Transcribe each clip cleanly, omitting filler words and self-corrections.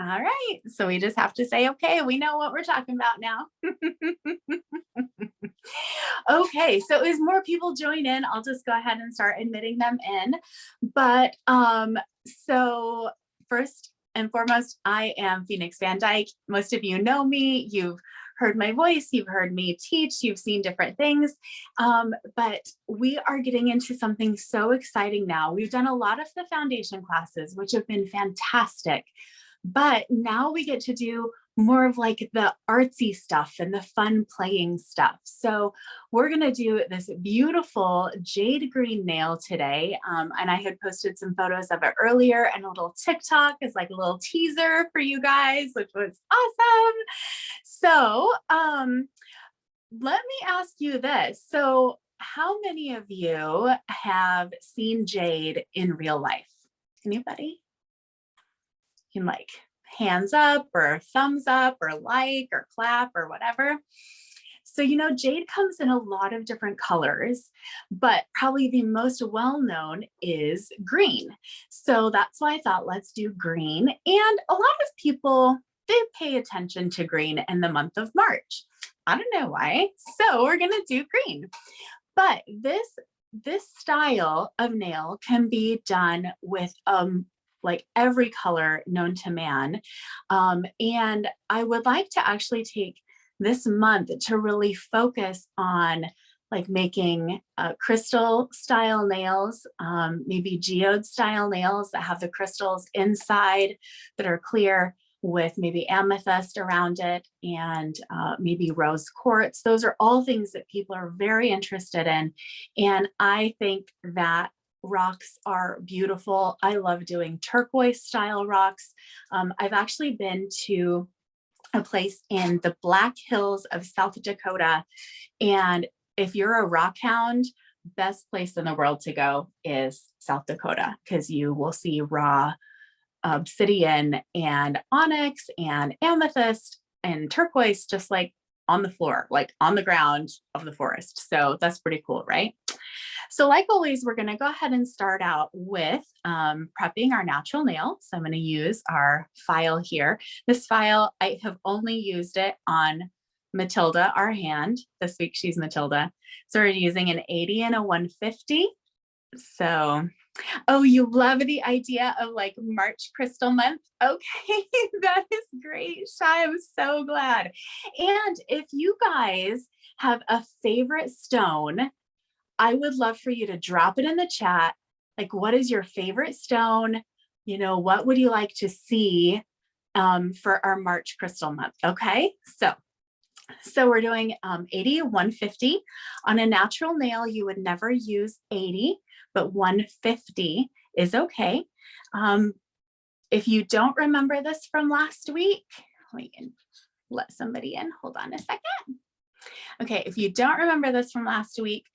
All right. So we just have to say, okay, we know what we're talking about now. Okay. So as more people join in, I'll just go ahead and start admitting them in. But so first and foremost, I am Phoenix Van Dyke. Most of you know me. You've heard my voice, you've heard me teach, you've seen different things. But we are getting into something so exciting now. We've done a lot of the foundation classes, which have been fantastic. But now we get to do more of like the artsy stuff and the fun playing stuff. So we're going to do this beautiful jade green nail today. And I had posted some photos of it earlier and a little TikTok as like a little teaser for you guys, which was awesome. So let me ask you this. So how many of you have seen jade in real life? Anybody? You can like hands up or thumbs up or like or clap or whatever. So, you know, jade comes in a lot of different colors, but probably the most well-known is green. So that's why I thought let's do green. And a lot of people, they pay attention to green in the month of March. I don't know why. So we're going to do green. But this style of nail can be done with like every color known to man. And I would like to actually take this month to really focus on like making crystal style nails, maybe geode style nails that have the crystals inside that are clear with maybe amethyst around it and maybe rose quartz. Those are all things that people are very interested in. And I think that rocks are beautiful. I love doing turquoise style rocks. I've actually been to a place in the Black Hills of South Dakota. And if you're a rock hound, best place in the world to go is South Dakota, because you will see raw obsidian and onyx and amethyst and turquoise just like on the floor, like on the ground of the forest. So that's pretty cool, right? So like always, we're going to go ahead and start out with prepping our natural nail. So I'm going to use our file here. This file, I have only used it on Matilda, our hand. This week she's Matilda. So we're using an 80 and a 150. So, oh, you love the idea of like March crystal month. Okay, that is great, Shai. I'm so glad. And if you guys have a favorite stone, I would love for you to drop it in the chat. Like, what is your favorite stone? You know, what would you like to see for our March crystal month? Okay, so we're doing 80, 150. On a natural nail, you would never use 80, but 150 is okay. If you don't remember this from last week, we can let somebody in. Hold on a second. Okay, if you don't remember this from last week,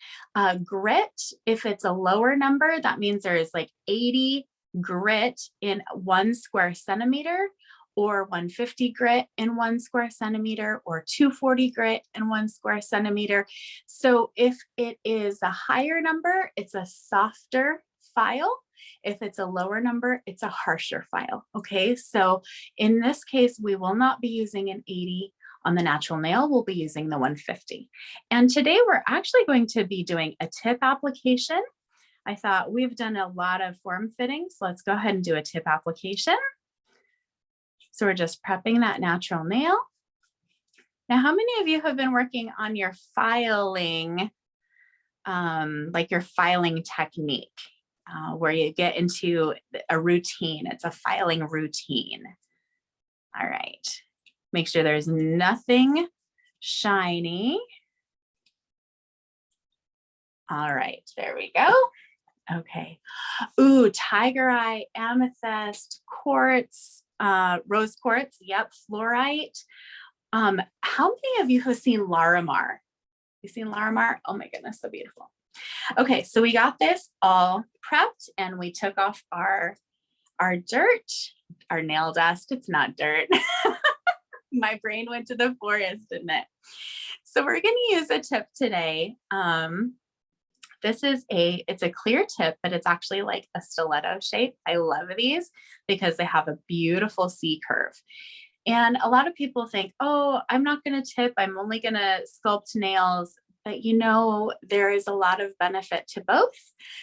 grit, if it's a lower number, that means there is like 80 grit in 1 square centimeter, or 150 grit in 1 square centimeter, or 240 grit in 1 square centimeter. So if it is a higher number, it's a softer file. If it's a lower number, it's a harsher file. Okay, so in this case, we will not be using an 80 on the natural nail. We'll be using the 150. And today we're actually going to be doing a tip application. I thought we've done a lot of form fittings. So let's go ahead and do a tip application. So we're just prepping that natural nail. Now, how many of you have been working on your filing, like your filing technique, where you get into a routine? It's a filing routine. All right. Make sure there's nothing shiny. All right, there we go. Okay. Ooh, tiger eye, amethyst, quartz, rose quartz. Yep, fluorite. How many of you have seen Larimar? You seen Larimar? Oh my goodness, so beautiful. Okay, so we got this all prepped and we took off our dirt, our nail dust. It's not dirt. My brain went to the forest, didn't it? So we're going to use a tip today This is it's a clear tip, but it's actually like a stiletto shape. I love these because they have a beautiful C curve. And a lot of people think, oh, I'm not going to tip. I'm only going to sculpt nails. But there is a lot of benefit to both.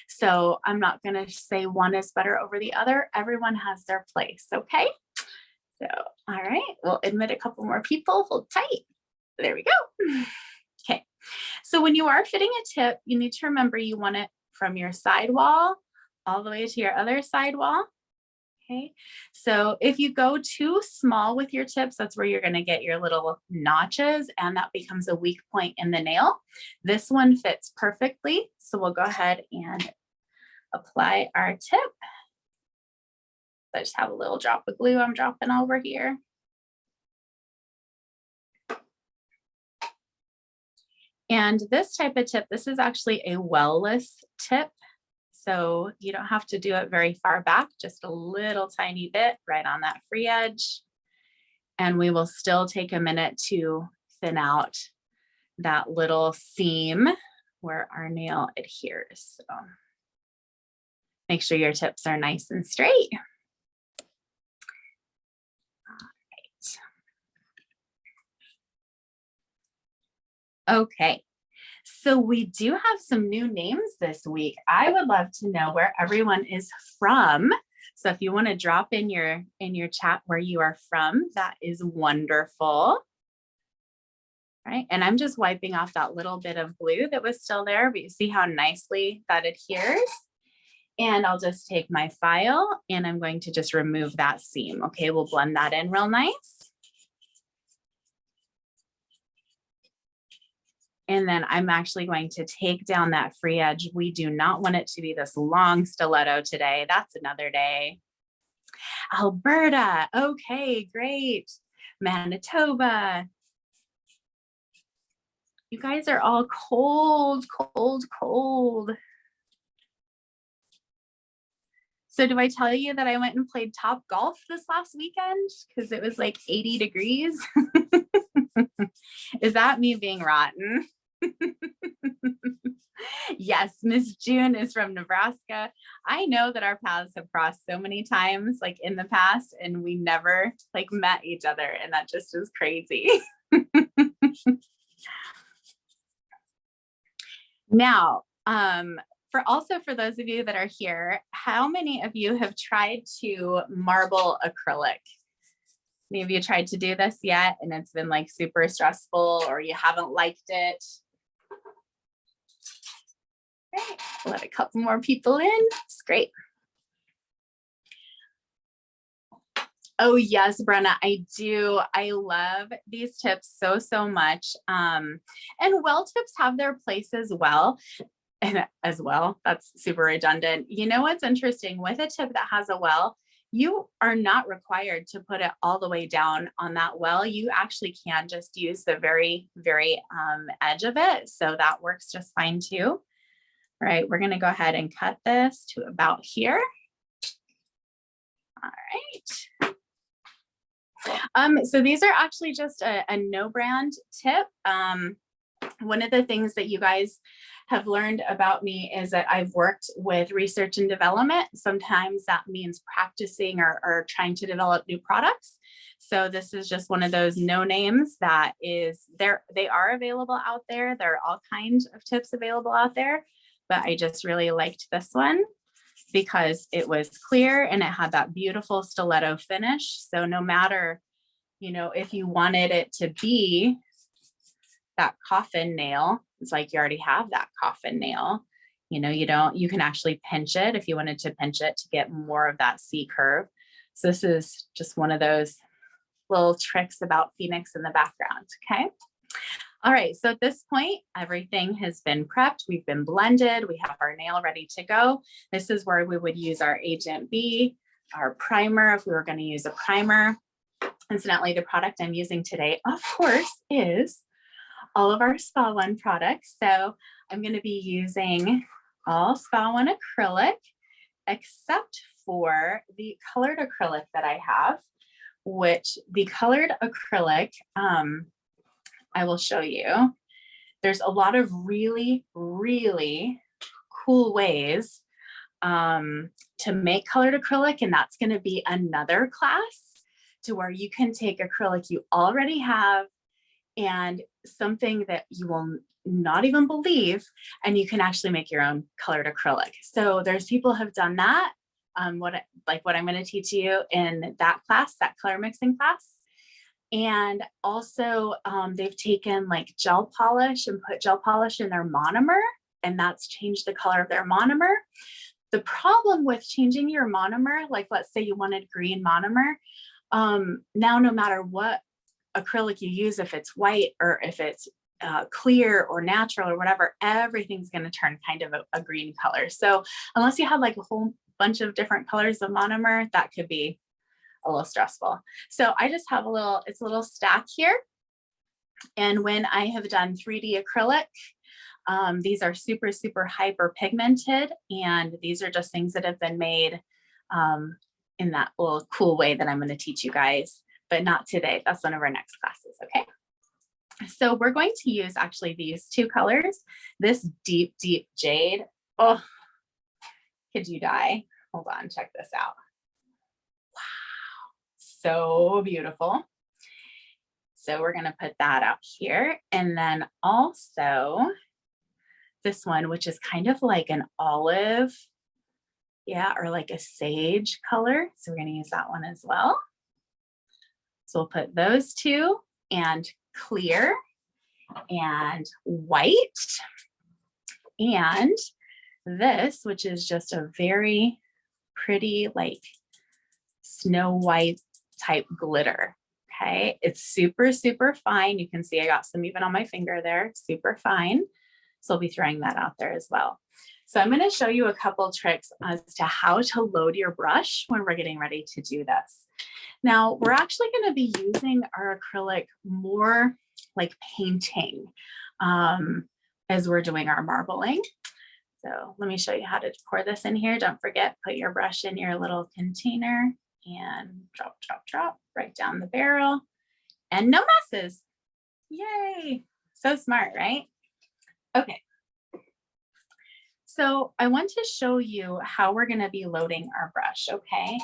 So I'm not going to say one is better over the other. Everyone has their place. Okay. So, all right, we'll admit a couple more people. Hold tight. There we go. Okay. So when you are fitting a tip, you need to remember you want it from your sidewall all the way to your other sidewall. Okay. So if you go too small with your tips, that's where you're going to get your little notches, and that becomes a weak point in the nail. This one fits perfectly. So we'll go ahead and apply our tip. I just have a little drop of glue I'm dropping over here. And this type of tip, this is actually a well-less tip. So you don't have to do it very far back, just a little tiny bit right on that free edge. And we will still take a minute to thin out that little seam where our nail adheres. So make sure your tips are nice and straight. All right. Okay. So we do have some new names this week. I would love to know where everyone is from. So if you want to drop in your chat where you are from, that is wonderful. Right. And I'm just wiping off that little bit of glue that was still there, but you see how nicely that adheres. And I'll just take my file and I'm going to just remove that seam. Okay, we'll blend that in real nice. And then I'm actually going to take down that free edge. We do not want it to be this long stiletto today. That's another day. Alberta. Okay, great. Manitoba. You guys are all cold, cold, cold. So do I tell you that I went and played top golf this last weekend because it was like 80 degrees? Is that me being rotten? Yes, Miss June is from Nebraska. I know that our paths have crossed so many times like in the past and we never like met each other, and that just is crazy. Now, for those of you that are here, how many of you have tried to marble acrylic? Any of you tried to do this yet and it's been like super stressful or you haven't liked it? Okay, let a couple more people in. It's great. Oh yes, Brenna, I do. I love these tips so, so much. And well tips have their place as well. And as well, that's super redundant. You know what's interesting with a tip that has a well, you are not required to put it all the way down on that well. You actually can just use the very, very edge of it. So that works just fine too. All right, we're gonna go ahead and cut this to about here. All right. So these are actually just a no brand tip. One of the things that you guys have learned about me is that I've worked with research and development. Sometimes that means practicing or trying to develop new products. So this is just one of those no names that is there. They are available out there. There are all kinds of tips available out there, but I just really liked this one because it was clear and it had that beautiful stiletto finish. So no matter, if you wanted it to be that coffin nail, it's like you already have that coffin nail. You can actually pinch it if you wanted to pinch it to get more of that C curve. So this is just one of those little tricks about Phoenix in the background. Okay. All right. So at this point, everything has been prepped. We've been blended. We have our nail ready to go. This is where we would use our Agent B, our primer, if we were going to use a primer. Incidentally, the product I'm using today, of course, is all of our Spa One products. So I'm going to be using all Spa One acrylic, except for the colored acrylic that I have, which the colored acrylic, I will show you. There's a lot of really, really cool ways to make colored acrylic, and that's going to be another class to where you can take acrylic you already have and something that you will not even believe, and you can actually make your own colored acrylic. So there's people who have done that. What I'm going to teach you in that class, that color mixing class. And also they've taken like gel polish and put gel polish in their monomer, and that's changed the color of their monomer. The problem with changing your monomer, like let's say you wanted green monomer, now no matter what acrylic you use, if it's white or if it's clear or natural or whatever, everything's going to turn kind of a green color. So unless you have like a whole bunch of different colors of monomer, that could be a little stressful. So I just have it's a little stack here. And when I have done 3D acrylic, these are super, super hyper pigmented. And these are just things that have been made in that little cool way that I'm going to teach you guys, but not today. That's one of our next classes. Okay. So we're going to use actually these two colors, this deep, deep jade. Oh, could you die? Hold on, check this out. Wow, so beautiful. So we're going to put that out here. And then also this one, which is kind of like an olive, yeah, or like a sage color. So we're going to use that one as well. So we'll put those two, and clear and white, and this, which is just a very pretty like snow white type glitter. Okay, it's super, super fine. You can see I got some even on my finger there, super fine. So I'll be throwing that out there as well. So I'm going to show you a couple tricks as to how to load your brush when we're getting ready to do this. Now, we're actually going to be using our acrylic more like painting as we're doing our marbling. So let me show you how to pour this in here. Don't forget, put your brush in your little container and drop, drop, drop right down the barrel, and no messes. Yay. So smart, right? Okay. So I want to show you how we're going to be loading our brush. Okay.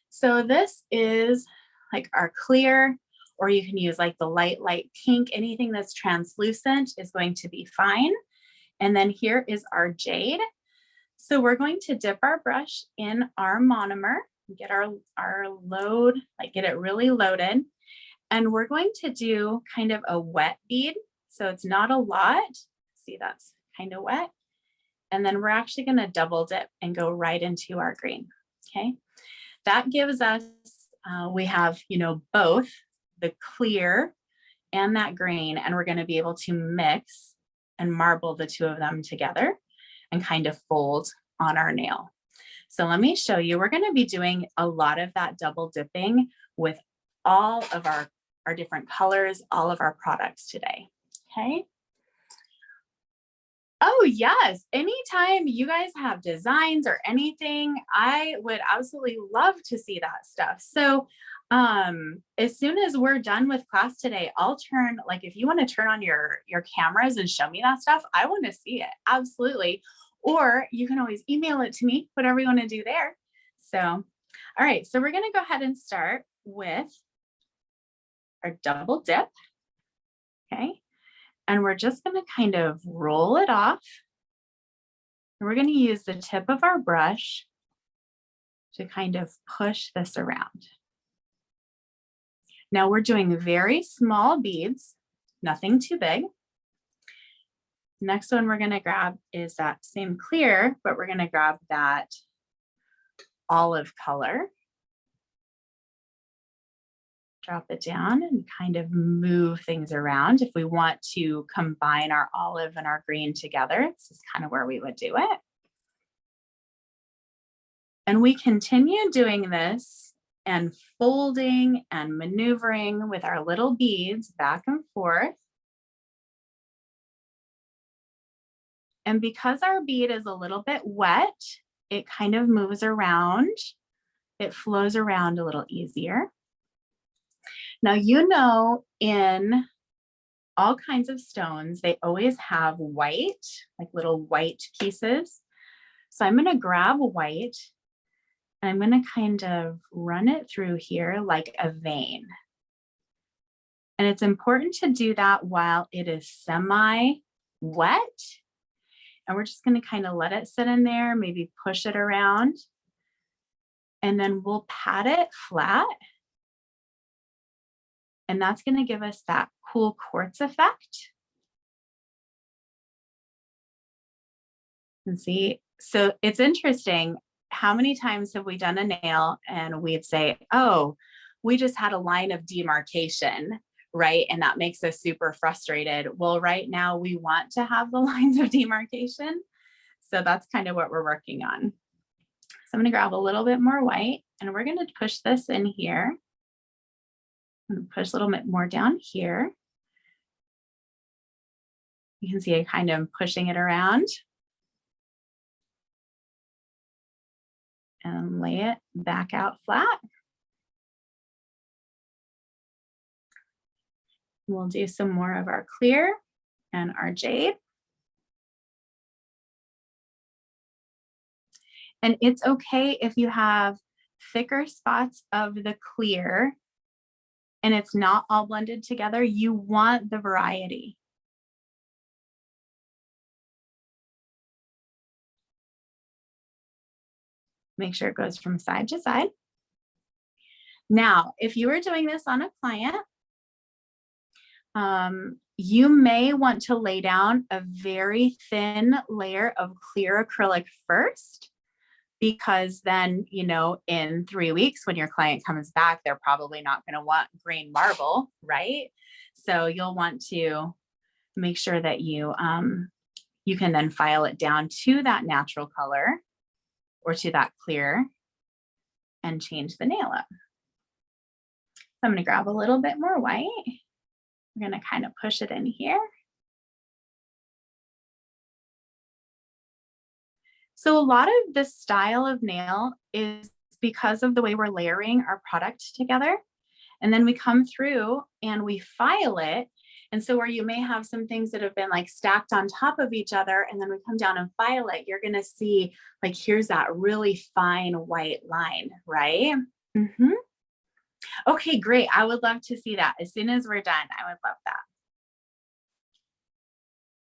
So this is like our clear, or you can use like the light pink. Anything that's translucent is going to be fine. And then here is our jade. So we're going to dip our brush in our monomer, get our load, like get it really loaded. And we're going to do kind of a wet bead. So it's not a lot. See, that's kind of wet. And then we're actually going to double dip and go right into our green. Okay. That gives us, we have, both the clear and that green, and we're going to be able to mix and marble the two of them together and kind of fold on our nail. So let me show you, we're going to be doing a lot of that double dipping with all of our different colors, all of our products today. Okay. Oh yes, anytime you guys have designs or anything, I would absolutely love to see that stuff. So as soon as we're done with class today, I'll turn, like if you want to turn on your cameras and show me that stuff, I want to see it. Absolutely. Or you can always email it to me, whatever you want to do there. So, all right, so we're going to go ahead and start with our double dip. Okay. And we're just going to kind of roll it off. And we're going to use the tip of our brush to kind of push this around. Now we're doing very small beads, nothing too big. Next one we're going to grab is that same clear, but we're going to grab that olive color. Drop it down and kind of move things around. If we want to combine our olive and our green together, this is kind of where we would do it. And we continue doing this and folding and maneuvering with our little beads back and forth. And because our bead is a little bit wet, it kind of moves around. It flows around a little easier. Now, in all kinds of stones, they always have white, like little white pieces. So I'm going to grab white and I'm going to kind of run it through here like a vein. And it's important to do that while it is semi-wet. And we're just going to kind of let it sit in there, maybe push it around. And then we'll pat it flat. And that's going to give us that cool quartz effect. And see, so it's interesting. How many times have we done a nail and we'd say, oh, we just had a line of demarcation, right? And that makes us super frustrated. Well, right now we want to have the lines of demarcation. So that's kind of what we're working on. So I'm going to grab a little bit more white and we're going to push this in here. And push a little bit more down here. You can see I kind of pushing it around. And lay it back out flat. We'll do some more of our clear and our jade. And it's okay if you have thicker spots of the clear and it's not all blended together. You want the variety. Make sure it goes from side to side. Now, if you were doing this on a client, you may want to lay down a very thin layer of clear acrylic first, because then, you know, in 3 weeks when your client comes back, they're probably not going to want green marble, right? So you'll want to make sure that you can then file it down to that natural color or to that clear and change the nail up. So I'm going to grab a little bit more white. We're going to kind of push it in here. So a lot of this style of nail is because of the way we're layering our product together. And then we come through and we file it. And so where you may have some things that have been like stacked on top of each other, and then we come down and file it, you're going to see like, here's that really fine white line, right? Mm-hmm. Okay, great. I would love to see that. As soon as we're done, I would love that.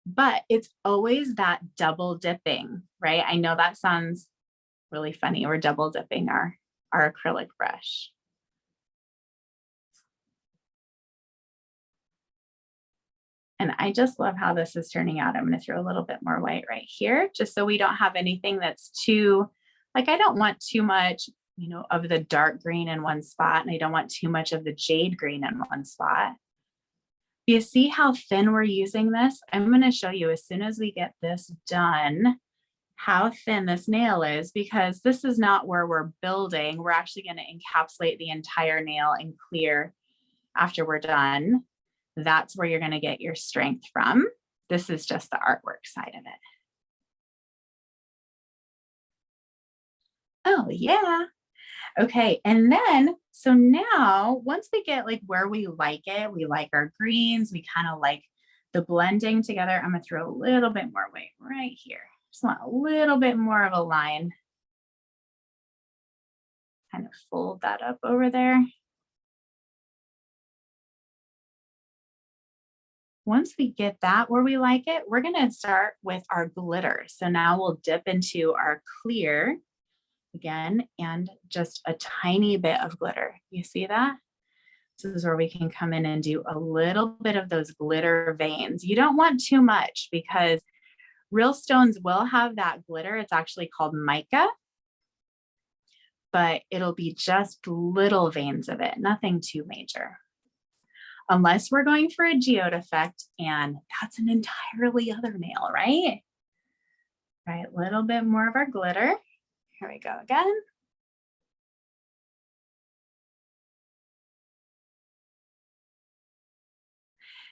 But it's always that double dipping, right? I know that sounds really funny. We're double dipping our acrylic brush. And I just love how this is turning out. I'm going to throw a little bit more white right here, just so we don't have anything that's too, like, I don't want too much, you know, of the dark green in one spot, and I don't want too much of the jade green in one spot. You see how thin we're using this? I'm going to show you as soon as we get this done, how thin this nail is, because this is not where we're building. We're actually going to encapsulate the entire nail in clear after we're done. That's where you're going to get your strength from. This is just the artwork side of it. Oh, yeah. Okay, and then, so now once we get like where we like it, we like our greens, we kind of like the blending together. I'm going to throw a little bit more white right here. Just want a little bit more of a line. Kind of fold that up over there. Once we get that where we like it, we're going to start with our glitter. So now we'll dip into our clear again, and just a tiny bit of glitter. You see that? This is where we can come in and do a little bit of those glitter veins. You don't want too much because real stones will have that glitter. It's actually called mica, but it'll be just little veins of it, nothing too major. Unless we're going for a geode effect, and that's an entirely other nail, right? Right, a little bit more of our glitter. Here we go again.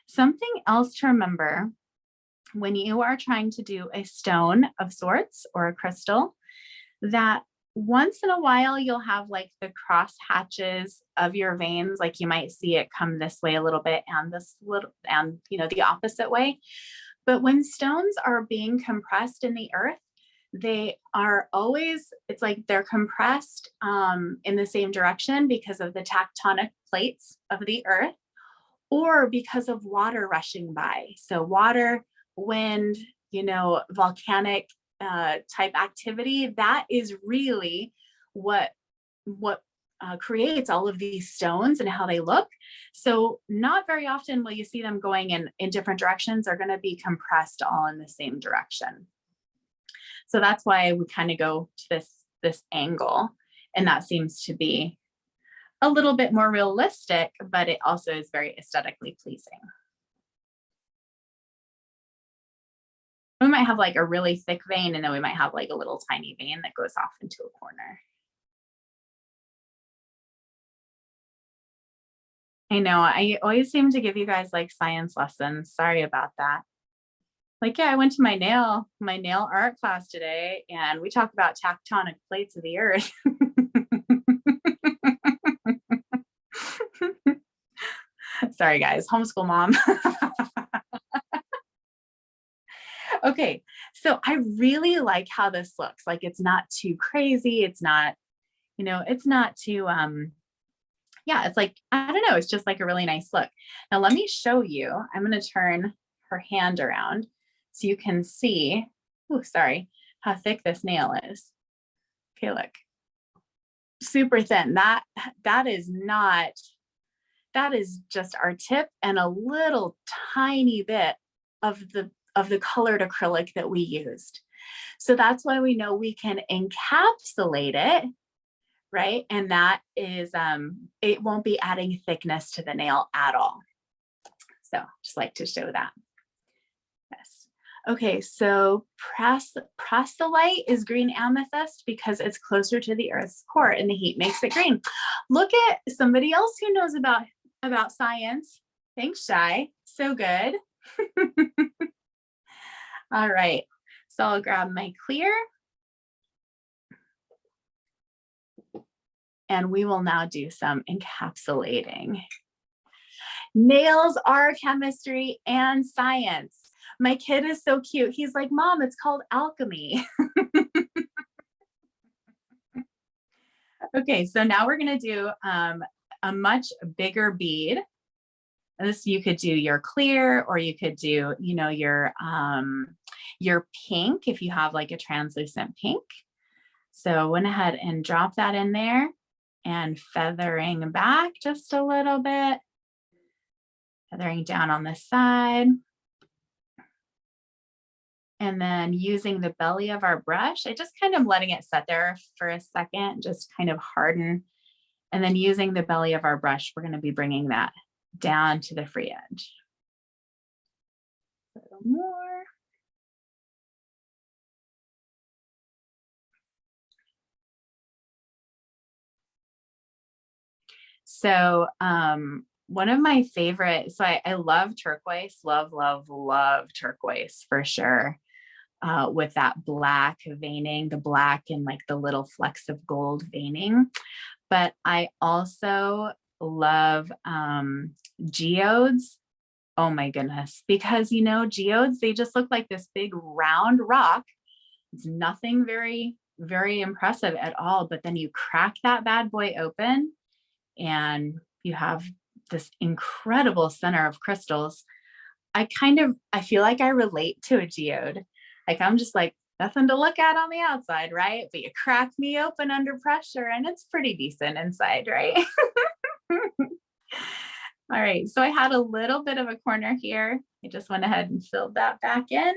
Something else to remember when you are trying to do a stone of sorts or a crystal, that once in a while you'll have like the cross hatches of your veins, like you might see it come this way a little bit and this little, and you know, the opposite way. But when stones are being compressed in the earth, they are always, it's like they're compressed in the same direction because of the tectonic plates of the earth, or because of water rushing by. So water, wind, volcanic type activity, that is really what creates all of these stones and how they look. So not very often will you see them going in different directions. They're going to be compressed all in the same direction. So that's why we kind of go to this angle, and that seems to be a little bit more realistic, but it also is very aesthetically pleasing. We might have like a really thick vein, and then we might have like a little tiny vein that goes off into a corner. I know, I always seem to give you guys like science lessons. Sorry about that. Like, yeah, I went to my nail art class today, and we talked about tectonic plates of the earth. Sorry, guys, homeschool mom. Okay, so I really like how this looks. Like, it's not too crazy. It's not, it's not too, yeah, it's like, I don't know, it's just like a really nice look. Now, let me show you. I'm going to turn her hand around so you can see, oh, sorry, how thick this nail is. Okay, look, super thin. That is not, that is just our tip and a little tiny bit of the colored acrylic that we used. So that's why we know we can encapsulate it, right? And that is, it won't be adding thickness to the nail at all. So just like to show that. Yes. Okay, so proselyte is green amethyst because it's closer to the earth's core and the heat makes it green. Look at somebody else who knows about science. Thanks, Shai. So good. All right, so I'll grab my clear. And we will now do some encapsulating. Nails are chemistry and science. My kid is so cute. He's like, Mom, it's called alchemy. Okay, so now we're gonna do a much bigger bead. And this, you could do your clear, or you could do, your pink if you have like a translucent pink. So went ahead and drop that in there and feathering back just a little bit, feathering down on the side. And then using the belly of our brush, I just kind of letting it set there for a second, just kind of harden. And then using the belly of our brush, we're going to be bringing that down to the free edge. A little more. So one of my favorite, so I love turquoise, love turquoise for sure. With that black veining, the black and like the little flecks of gold veining. But I also love geodes. Oh my goodness, because geodes, they just look like this big round rock. It's nothing very, very impressive at all. But then you crack that bad boy open and you have this incredible center of crystals. I feel like I relate to a geode. Like, I'm just like, nothing to look at on the outside, right? But you crack me open under pressure and it's pretty decent inside, right? All right, so I had a little bit of a corner here. I just went ahead and filled that back in.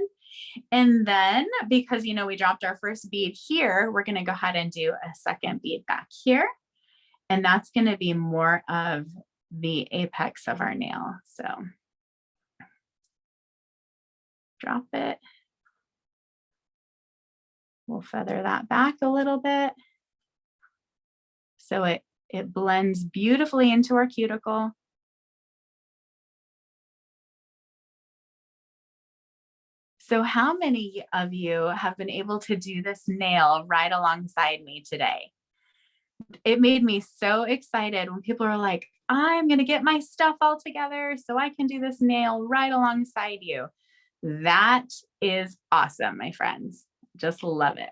And then because, we dropped our first bead here, we're going to go ahead and do a second bead back here. And that's going to be more of the apex of our nail. So drop it. We'll feather that back a little bit. So it blends beautifully into our cuticle. So how many of you have been able to do this nail right alongside me today? It made me so excited when people are like, I'm going to get my stuff all together so I can do this nail right alongside you. That is awesome, my friends. just love it.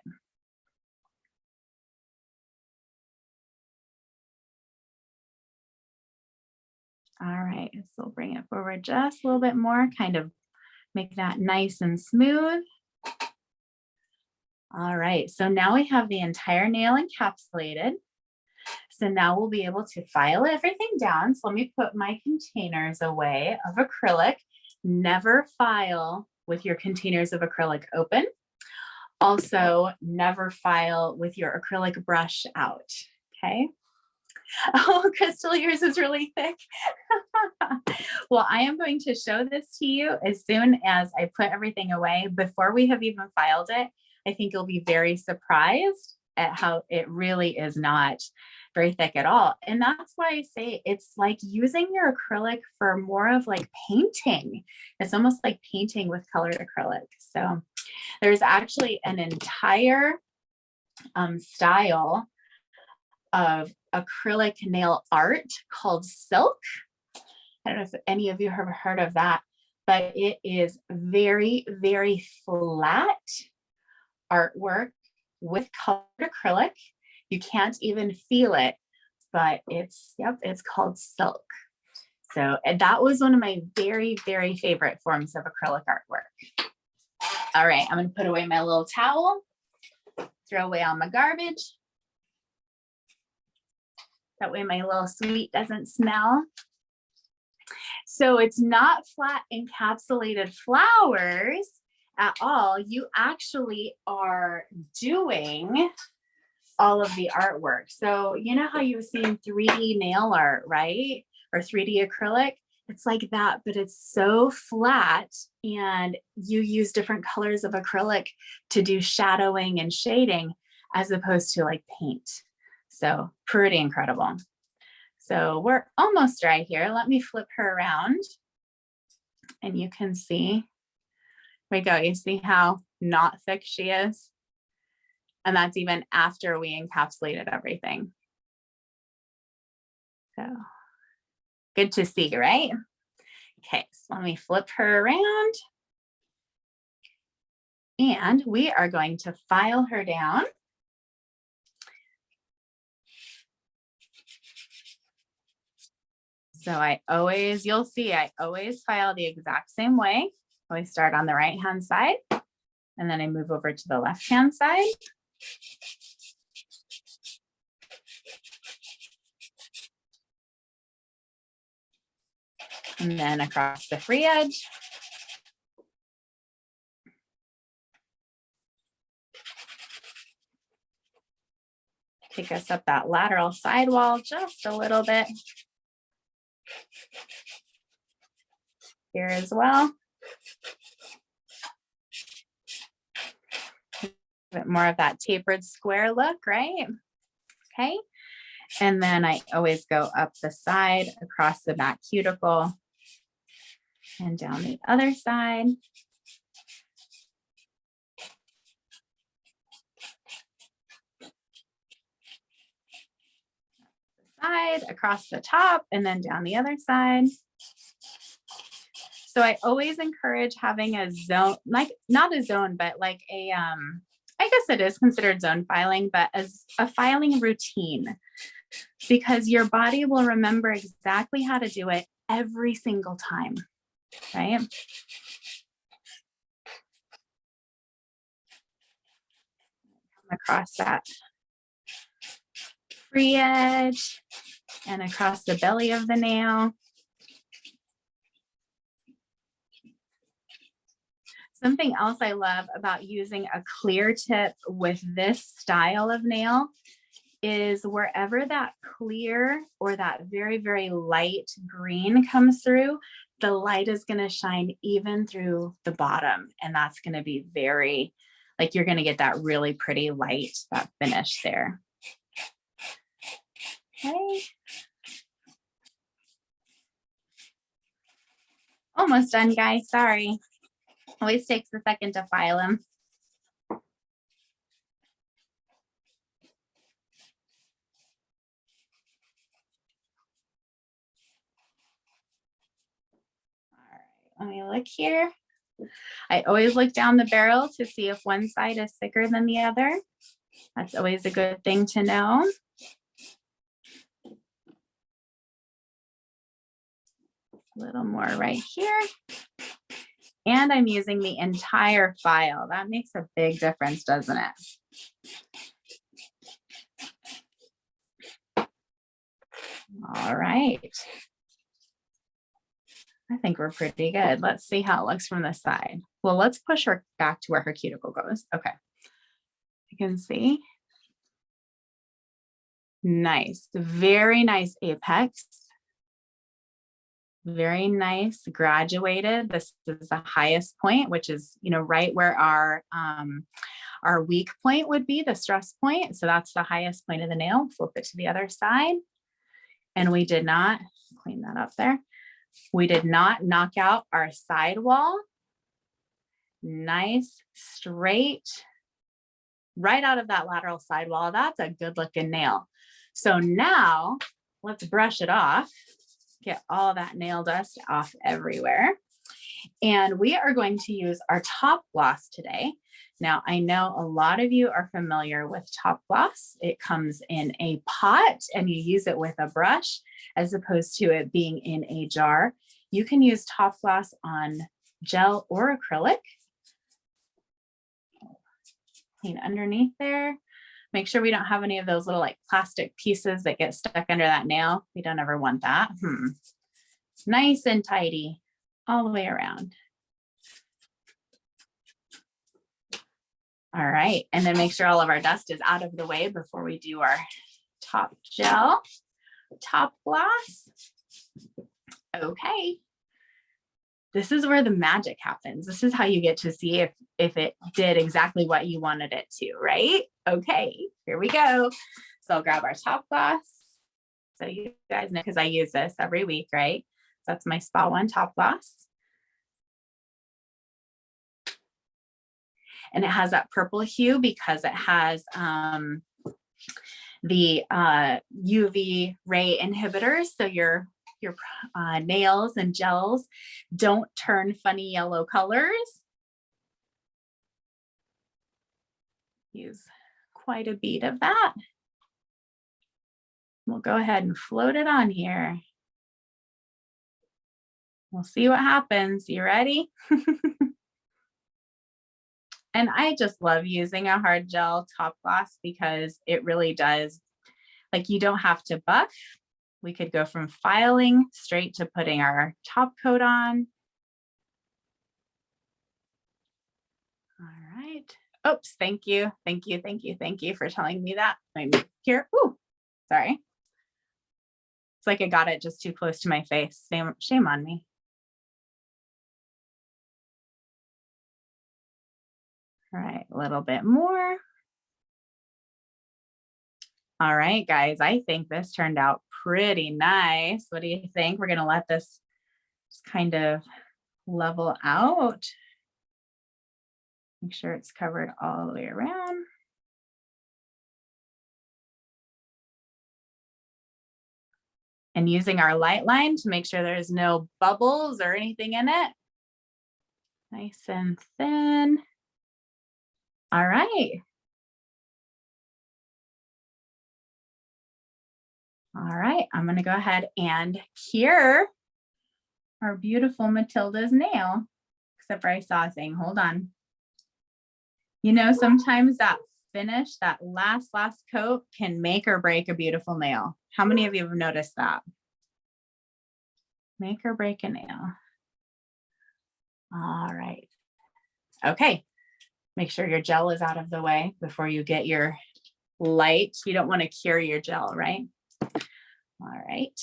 All right, so we'll bring it forward just a little bit more, kind of make that nice and smooth. All right, so now we have the entire nail encapsulated. So now we'll be able to file everything down. So let me put my containers away of acrylic. Never file with your containers of acrylic open. Also, never file with your acrylic brush out, okay? Oh, Crystal, yours is really thick. Well, I am going to show this to you as soon as I put everything away. Before we have even filed it, I think you'll be very surprised at how it really is not very thick at all. And that's why I say it's like using your acrylic for more of like painting. It's almost like painting with colored acrylic. So there's actually an entire style of acrylic nail art called silk. I don't know if any of you have heard of that, but it is very, very flat artwork with colored acrylic. You can't even feel it, but it's called silk. So, and that was one of my very, very favorite forms of acrylic artwork. All right, I'm going to put away my little towel, throw away all my garbage. That way my little sweet doesn't smell. So it's not flat encapsulated flowers at all. You actually are doing all of the artwork. So you know how you've seen 3D nail art, right? Or 3D acrylic? It's like that, but it's so flat and you use different colors of acrylic to do shadowing and shading as opposed to like paint. So pretty incredible. So we're almost dry here. Let me flip her around and you can see, here we go. You see how not thick she is? And that's even after we encapsulated everything. So good to see, right? Okay, so let me flip her around. And we are going to file her down. So you'll see, I always file the exact same way. I always start on the right-hand side, and then I move over to the left-hand side. And then across the free edge. Take us up that lateral sidewall just a little bit. Here as well. A bit more of that tapered square look, right? Okay. And then I always go up the side, across the back cuticle, and down the other side. Side, across the top, and then down the other side. So I always encourage having a zone, like not a zone, but like a, I guess it is considered zone filing, but as a filing routine, because your body will remember exactly how to do it every single time, right? Across that free edge and across the belly of the nail. Something else I love about using a clear tip with this style of nail is wherever that clear or that very, very light green comes through, the light is going to shine even through the bottom. And that's going to be very, like you're going to get that really pretty light, that finish there. Okay. Almost done, guys. Sorry. Always takes a second to file them. All right, let me look here. I always look down the barrel to see if one side is thicker than the other. That's always a good thing to know. A little more right here. And I'm using the entire file. That makes a big difference, doesn't it? All right. I think we're pretty good. Let's see how it looks from this side. Well, let's push her back to where her cuticle goes. Okay. You can see. Nice. Very nice apex. Very nice, graduated. This is the highest point, which is, right where our weak point would be, the stress point. So that's the highest point of the nail. Flip it to the other side. And we did not, clean that up there. We did not knock out our sidewall. Nice, straight, right out of that lateral sidewall. That's a good looking nail. So now let's brush it off. Get all that nail dust off everywhere. And we are going to use our top gloss today. Now, I know a lot of you are familiar with top gloss. It comes in a pot and you use it with a brush as opposed to it being in a jar. You can use top gloss on gel or acrylic. Clean underneath there. Make sure we don't have any of those little like plastic pieces that get stuck under that nail. We don't ever want that. Nice and tidy all the way around. All right, and then make sure all of our dust is out of the way before we do our top gel, top gloss. Okay. This is where the magic happens. This is how you get to see if it did exactly what you wanted it to, right? Okay, here we go. So I'll grab our top gloss. So you guys know, because I use this every week, right? So that's my Spa One top gloss. And it has that purple hue because it has the UV ray inhibitors. So your nails and gels don't turn funny yellow colors. Use quite a bead of that. We'll go ahead and float it on here. We'll see what happens. You ready? And I just love using a hard gel top gloss because it really does, like, you don't have to buff. We could go from filing straight to putting our top coat on. All right. Oops, thank you. Thank you, thank you, thank you for telling me that. I'm here. Ooh, sorry. It's like I got it just too close to my face. Shame on me. All right, a little bit more. All right, guys, I think this turned out pretty nice. What do you think? We're gonna let this just kind of level out. Make sure it's covered all the way around. And using our light line to make sure there's no bubbles or anything in it. Nice and thin. All right. All right, I'm gonna go ahead and cure our beautiful Matilda's nail, except for I saw a thing, hold on. You know, sometimes that finish, that last coat can make or break a beautiful nail. How many of you have noticed that? Make or break a nail. All right. Okay. Make sure your gel is out of the way before you get your light. You don't want to cure your gel, right? All right.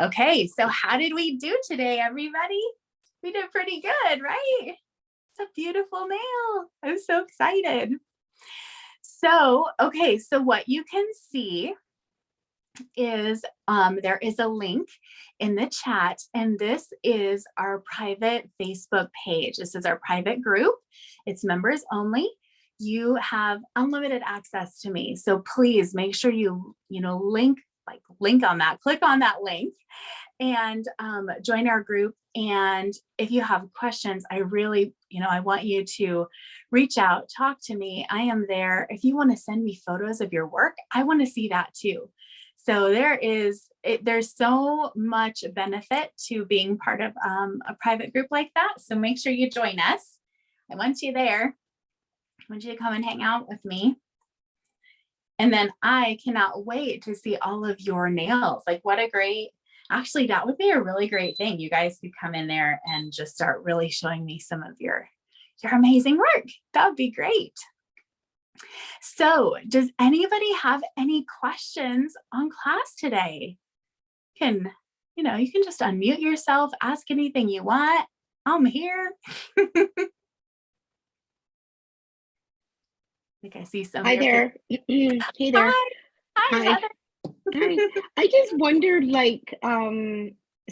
Okay, so how did we do today, everybody? We did pretty good, right? It's a beautiful nail. I'm so excited. So, okay, so what you can see is there is a link in the chat, and this is our private Facebook page. This is our private group. It's members only. You have unlimited access to me. So please make sure you link like link on that, click on that link and join our group. And if you have questions, I really, I want you to reach out, talk to me. I am there. If you want to send me photos of your work, I want to see that too. So there's so much benefit to being part of a private group like that. So make sure you join us. I want you there. I want you to come and hang out with me. And then I cannot wait to see all of your nails. Like actually, that would be a really great thing. You guys could come in there and just start really showing me some of your amazing work. That would be great. So does anybody have any questions on class today? You can just unmute yourself, ask anything you want. I'm here. I think I see some. Hi there. Hey there. Hi. Heather. Hi. I just wondered, I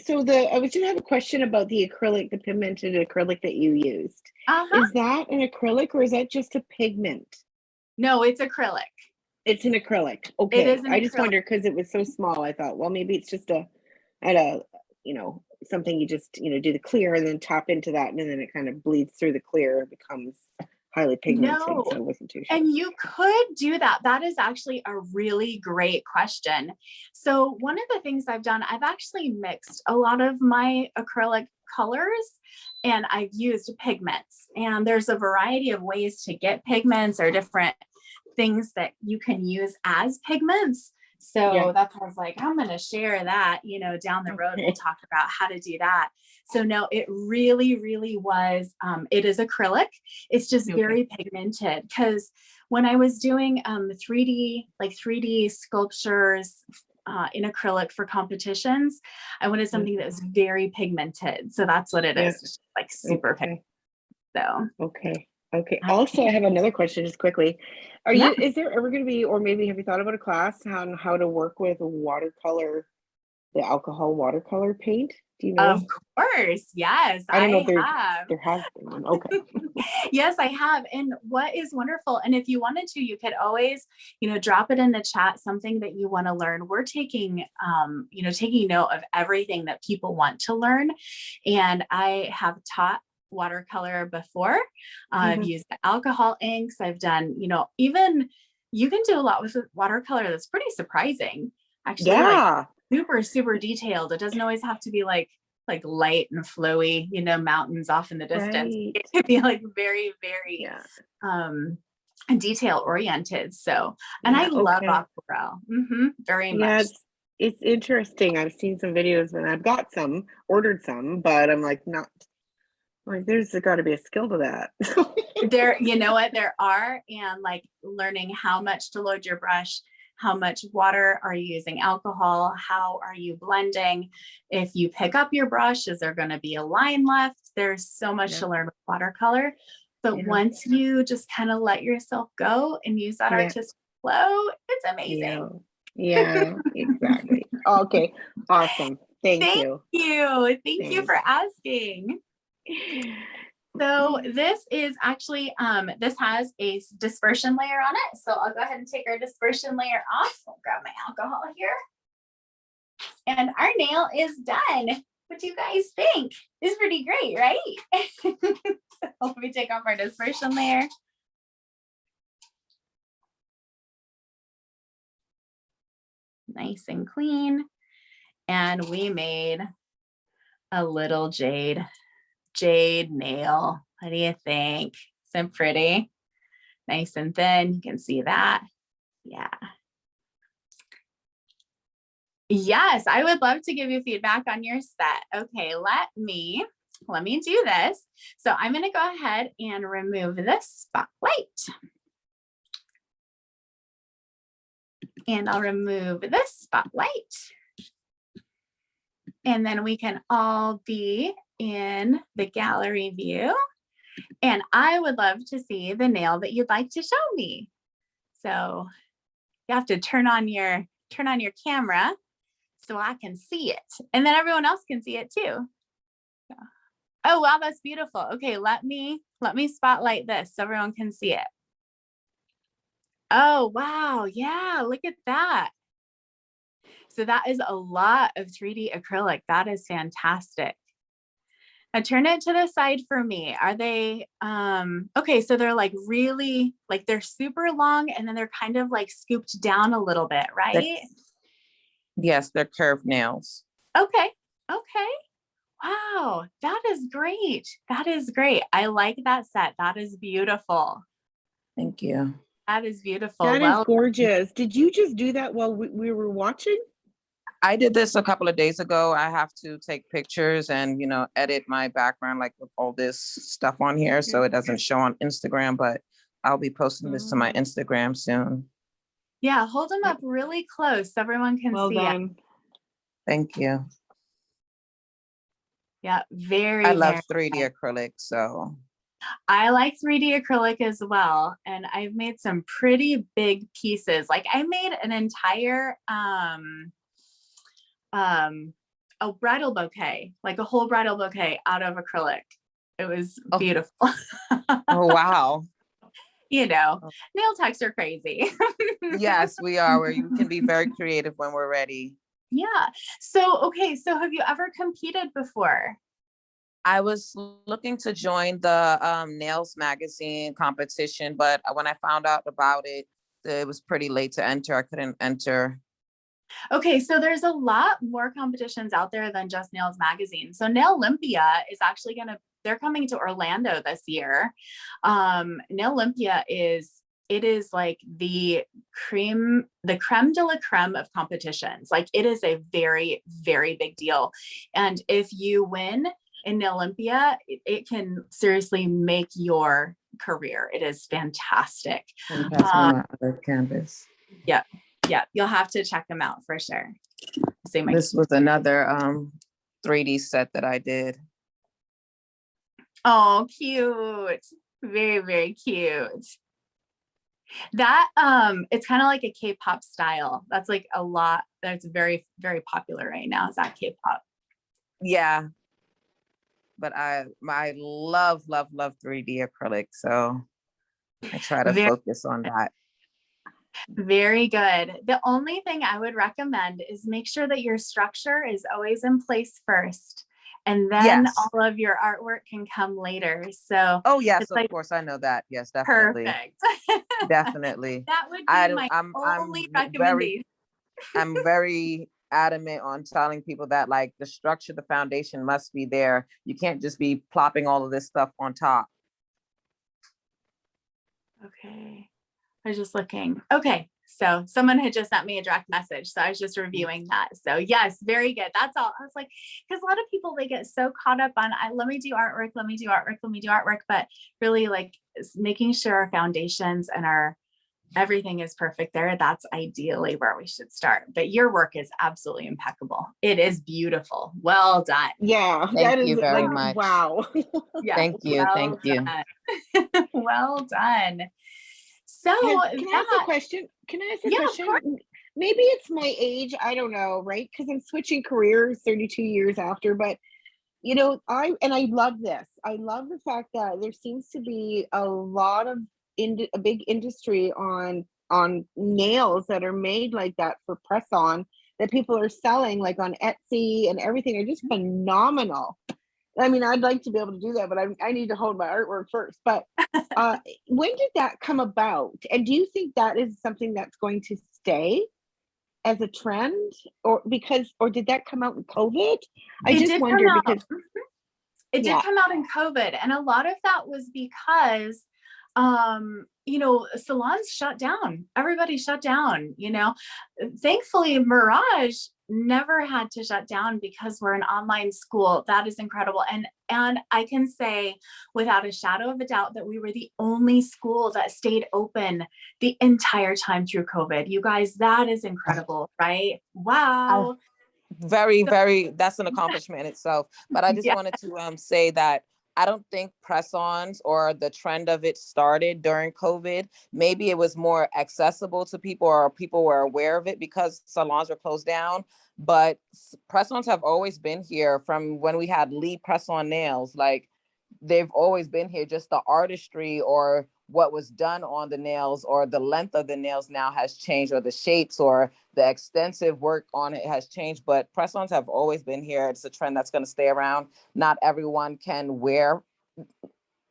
was gonna have a question about the acrylic, the pigmented acrylic that you used. Is that an acrylic or is that just a pigment? No, it's acrylic. It's an acrylic. Okay. It is an I just acrylic. wondered because it was so small. I thought, well, maybe it's just something you just, do the clear and then tap into that and then it kind of bleeds through the clear and becomes highly pigmented. No. So I wasn't too sure. And you could do that. That is actually a really great question. So one of the things I've done, I've actually mixed a lot of my acrylic colors and I've used pigments. And there's a variety of ways to get pigments or different things that you can use as pigments. So that's why I was like, I'm going to share that, down the road, we'll talk about how to do that. So no, it really, really was, it is acrylic. It's just very pigmented because when I was doing 3D sculptures in acrylic for competitions, I wanted something that was very pigmented. So that's what it is. It's like super pigmented. So. Okay. Also, I have another question just quickly. Is there ever going to be, or maybe have you thought about a class on how to work with watercolor, the alcohol watercolor paint? Do you know? Of course. Yes. I don't know if there has been one. Okay. Yes, I have. And what is wonderful. And if you wanted to, you could always, drop it in the chat, something that you want to learn. We're taking note of everything that people want to learn. And I have taught watercolor before. I've used alcohol inks. I've done, even you can do a lot with watercolor that's pretty surprising. Actually, like super, super detailed. It doesn't always have to be like light and flowy, mountains off in the distance. Right. It could be like very, very detail oriented. So, and I love aquarelle very much. It's interesting. I've seen some videos and I've got ordered some, but I'm like, there's got to be a skill to that. There are, and like learning how much to load your brush, how much water are you using, alcohol, how are you blending? If you pick up your brush, is there going to be a line left? There's so much to learn with watercolor. But once you just kind of let yourself go and use that artistic flow, it's amazing. Yeah, exactly. Okay, awesome. Thank you. Thank you for asking. So this is actually, this has a dispersion layer on it. So I'll go ahead and take our dispersion layer off. I'll grab my alcohol here. And our nail is done. What do you guys think? It's pretty great, right? So let me take off our dispersion layer. Nice and clean. And we made a little jade nail. What do you think? So pretty, nice and thin. You can see that. Yeah. Yes, I would love to give you feedback on your set. Okay, let me do this. So I'm going to go ahead and remove this spotlight. And I'll remove this spotlight. And then we can all be in the gallery view. And I would love to see the nail that you'd like to show me. So you have to turn on your camera so I can see it. And then everyone else can see it too. Oh, wow, that's beautiful. Okay, let me spotlight this so everyone can see it. Oh, wow. Yeah, look at that. So that is a lot of 3D acrylic. That is fantastic. Now turn it to the side for me. Are they, okay, so they're like really, like they're super long and then they're kind of like scooped down a little bit, right? Yes, they're curved nails. Okay. Okay. Wow. That is great. That is great. I like that set. That is beautiful. Thank you. That is beautiful. That is gorgeous. Did you just do that while we were watching? I did this a couple of days ago. I have to take pictures and, you know, edit my background, like with all this stuff on here, so it doesn't show on Instagram, but I'll be posting this to my Instagram soon. Yeah, hold them up really close so everyone can see it. Thank you. Yeah, I love 3D acrylic, so. I like 3D acrylic as well. And I've made some pretty big pieces. Like I made an entire a bridal bouquet, like a whole bridal bouquet out of acrylic. It was beautiful. Oh, wow. You know, nail techs are crazy. Yes, we are. We can be very creative when we're ready. Yeah. So, okay. So have you ever competed before? I was looking to join the Nails magazine competition, but when I found out about it, it was pretty late to enter. I couldn't enter. Okay, so there's a lot more competitions out there than just Nails magazine. So Nail Olympia is actually they're coming to Orlando this year. Nail Olympia is like the creme de la creme of competitions. Like it is a very, very big deal. And if you win in Nail Olympia, it can seriously make your career. It is fantastic. My other canvas. Yeah. Yeah, you'll have to check them out for sure. This was another 3D set that I did. Oh, cute. Very, very cute. That it's kind of like a K-pop style. That's like a lot. That's very, very popular right now. Is that K-pop? Yeah. But I love 3D acrylic. So I try to focus on that. Very good. The only thing I would recommend is make sure that your structure is always in place first, and then all of your artwork can come later. So, oh yes, of course, I know that. Yes, definitely. Perfect. Definitely. That would be my only recommendation. I'm very adamant on telling people that like the structure, the foundation must be there. You can't just be plopping all of this stuff on top. Okay. I was just looking. Okay. So someone had just sent me a direct message. So I was just reviewing that. So yes, very good. That's all. I was like, because a lot of people, they get so caught up on, let me do artwork, let me do artwork, let me do artwork. But really like making sure our foundations and everything is perfect there. That's ideally where we should start. But your work is absolutely impeccable. It is beautiful. Well done. Yeah. Thank you very much. Wow. Yeah. Thank you. Thank you. Well done. So can I ask a question? Can I ask a question? Maybe it's my age. I don't know, right? Because I'm switching careers 32 years after, but you know, I love this. I love the fact that there seems to be a lot of a big industry on nails that are made like that for press on that people are selling like on Etsy and everything are just phenomenal. I mean, I'd like to be able to do that, but I need to hold my artwork first. But when did that come about? And do you think that is something that's going to stay as a trend, or did that come out in COVID? I just wondered because it did come out in COVID, and a lot of that was because you know, salons shut down. Everybody shut down, you know. Thankfully, Mirage never had to shut down because we're an online school. That is incredible. And I can say without a shadow of a doubt that we were the only school that stayed open the entire time through COVID. You guys, that is incredible, right? Wow. Very, very, that's an accomplishment in itself. But I just wanted to say that I don't think press-ons or the trend of it started during COVID. Maybe it was more accessible to people, or people were aware of it because salons were closed down. But press-ons have always been here from when we had Lee press-on nails. Like they've always been here, just the artistry or what was done on the nails or the length of the nails now has changed, or the shapes or the extensive work on it has changed. But press-ons have always been here. It's a trend that's going to stay around. Not everyone can wear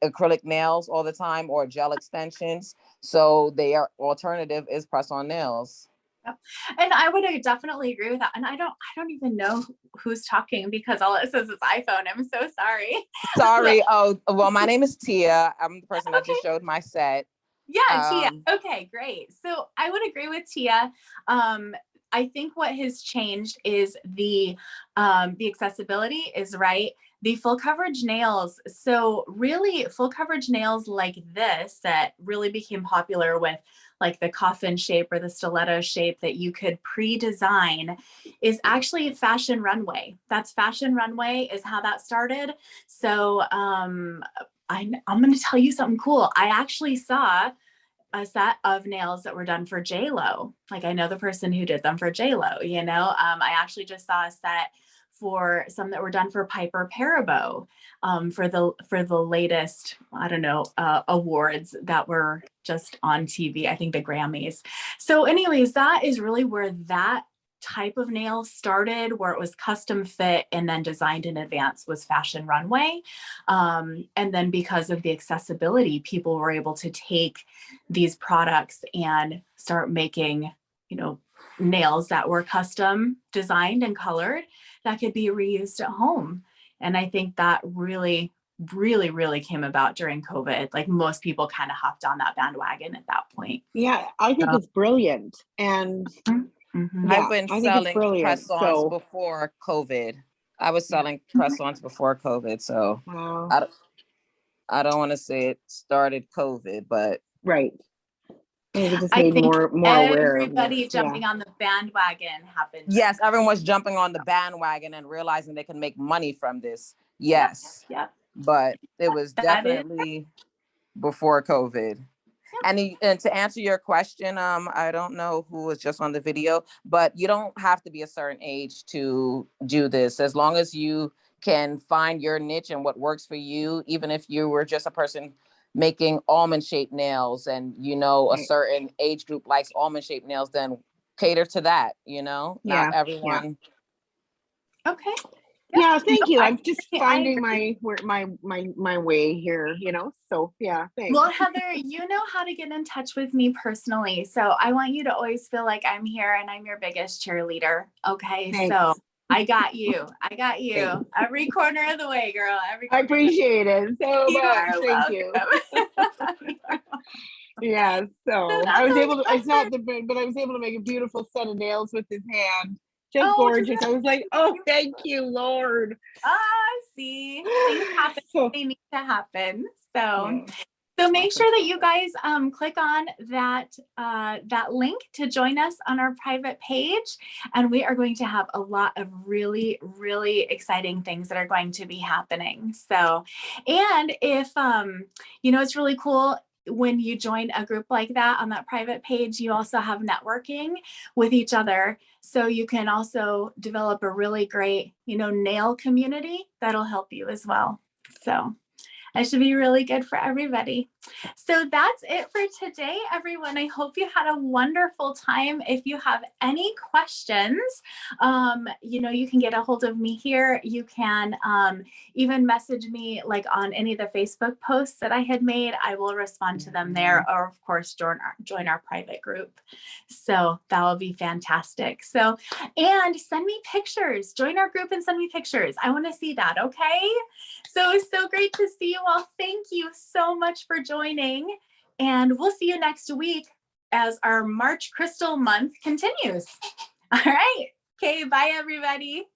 acrylic nails all the time or gel extensions. So their alternative is press-on nails. And I would definitely agree with that. And I don't even know who's talking because all it says is iPhone. I'm so sorry. Sorry. Oh, well, my name is Tia. I'm the person that Okay. just showed my set. Yeah, Tia. Okay, great. So I would agree with Tia. I think what has changed is the accessibility is right. The full coverage nails. So really full coverage nails like this that really became popular with like the coffin shape or the stiletto shape that you could pre-design is actually fashion runway. That's fashion runway is how that started. So I'm going to tell you something cool. I actually saw a set of nails that were done for J-Lo. Like I know the person who did them for J-Lo, you know, I actually just saw a set for some that were done for Piper Perabo for the latest, I don't know, awards that were just on TV, I think the Grammys. So anyways, that is really where that type of nail started, where it was custom fit and then designed in advance was fashion runway. And then because of the accessibility, people were able to take these products and start making, you know, nails that were custom designed and colored that could be reused at home. And I think that really came about during COVID. Like most people kind of hopped on that bandwagon at that point. Yeah, I think it's brilliant. And mm-hmm. I've been selling press-ons so before COVID. I was selling press-ons before COVID. So wow. I don't want to say it started COVID, but right. Maybe just I made think more aware. everybody jumping on the bandwagon happened. Yes, everyone was jumping on the bandwagon and realizing they can make money from this. Yes. Yep. But it was definitely before COVID. And to answer your question, I don't know who was just on the video, but you don't have to be a certain age to do this. As long as you can find your niche and what works for you, even if you were just a person making almond shaped nails and, you know, a certain age group likes almond shaped nails, then cater to that, you know, not everyone. Yeah. Okay. Yeah, thank you. I'm just finding my way here, you know. So yeah, thanks. Well, Heather, you know how to get in touch with me personally. So I want you to always feel like I'm here and I'm your biggest cheerleader. Okay. Thanks. So I got you. Every corner of the way, girl. I appreciate it so much. Thank you. Yeah. So I was able to. It's not the but I was able to make a beautiful set of nails with his hand. Just gorgeous. I was like, oh, thank you, Lord. See, things happen. They need to happen. So make sure that you guys click on that link to join us on our private page. And we are going to have a lot of really, really exciting things that are going to be happening. So, and if, you know, it's really cool when you join a group like that on that private page, you also have networking with each other. So you can also develop a really great, you know, nail community that'll help you as well. So it should be really good for everybody. So that's it for today, everyone. I hope you had a wonderful time. If you have any questions, you know, you can get a hold of me here. You can even message me like on any of the Facebook posts that I had made. I will respond to them there, or of course, join our private group. So that will be fantastic. So, and send me pictures, join our group and send me pictures. I want to see that. Okay. So it's so great to see you all. Thank you so much for joining. And we'll see you next week as our March Crystal Month continues. All right. Okay. Bye, everybody.